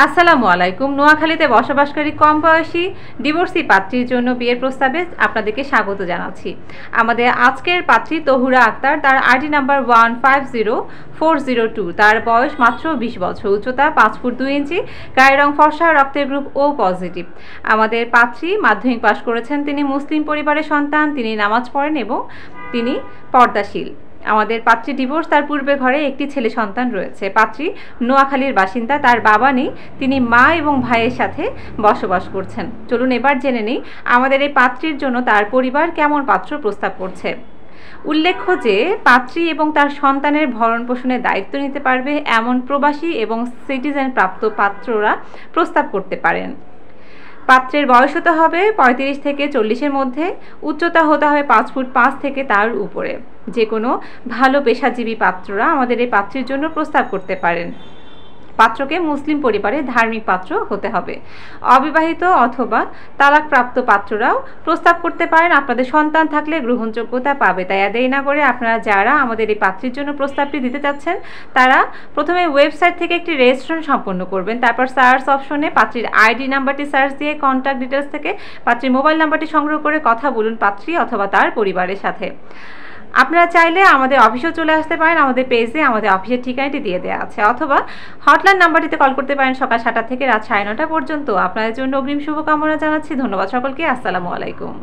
আসসালামু আলাইকুম। নোয়াখালীতে বসবাসকারী কম বয়সী ডিভোর্সি পাত্রীর জন্য বিয়ের প্রস্তাবে আপনাদেরকে স্বাগত জানাচ্ছি। আমাদের আজকের পাত্রী তহুরা আক্তার, তার আইডি নাম্বার 150402। তার বয়স মাত্র 20 বছর, উচ্চতা 5 ফুট 2 ইঞ্চি, গায়ের রং ফর্সা, রক্তের গ্রুপ ও পজিটিভ। আমাদের পাত্রী মাধ্যমিক পাশ করেছেন, তিনি মুসলিম পরিবারের সন্তান, তিনি নামাজ পড়েন এবং তিনি পর্দাশীল। আমাদের পাত্রী ডিভোর্স, তার পূর্বে ঘরে একটি ছেলে সন্তান রয়েছে। পাত্রী নোয়াখালীর বাসিন্দা, তার বাবা নেই, তিনি মা এবং ভাইয়ের সাথে বসবাস করছেন। চলুন এবার জেনে নিই আমাদের এই পাত্রীর জন্য তার পরিবার কেমন পাত্র প্রস্তাব করছে। উল্লেখ্য যে পাত্রী এবং তার সন্তানের ভরণ পোষণের দায়িত্ব নিতে পারবে এমন প্রবাসী এবং সিটিজেন প্রাপ্ত পাত্ররা প্রস্তাব করতে পারেন। পাত্রের বয়স হতে হবে 35 থেকে 40-এর মধ্যে, উচ্চতা হতে হবে 5 ফুট 5 থেকে তার উপরে। যে কোনো ভালো পেশাজীবী পাত্ররা আমাদের এই পাত্রীর জন্য প্রস্তাব করতে পারেন। পাত্রকে মুসলিম পরিবারের ধার্মিক পাত্র হতে হবে। অবিবাহিত অথবা তালাকপ্রাপ্ত পাত্ররাও প্রস্তাব করতে পারেন, আপনাদের সন্তান থাকলে গ্রহণযোগ্যতা পাবে। তাই দেরি না করে আপনারা যারা আমাদের এই পাত্রীর জন্য প্রস্তাবটি দিতে চাচ্ছেন, তারা প্রথমে ওয়েবসাইট থেকে একটি রেজিস্ট্রেশন সম্পন্ন করবেন। তারপর সার্চ অপশনে পাত্রীর আইডি নাম্বারটি সার্চ দিয়ে কন্ট্যাক্ট ডিটেলস থেকে পাত্রীর মোবাইল নাম্বারটি সংগ্রহ করে কথা বলুন পাত্রী অথবা তার পরিবারের সাথে। আপনারা চাইলে আমাদের অফিসেও চলে আসতে পারেন, আমাদের পেজে আমাদের অফিসের ঠিকানাটি দিয়ে দেওয়া আছে, অথবা হটলাইন নাম্বারটিতে কল করতে পারেন সকাল 7টা থেকে রাত 9:30 পর্যন্ত। আপনাদের জন্য অগ্রিম শুভকামনা জানাচ্ছি। ধন্যবাদ সকলকে। আসসালামু আলাইকুম।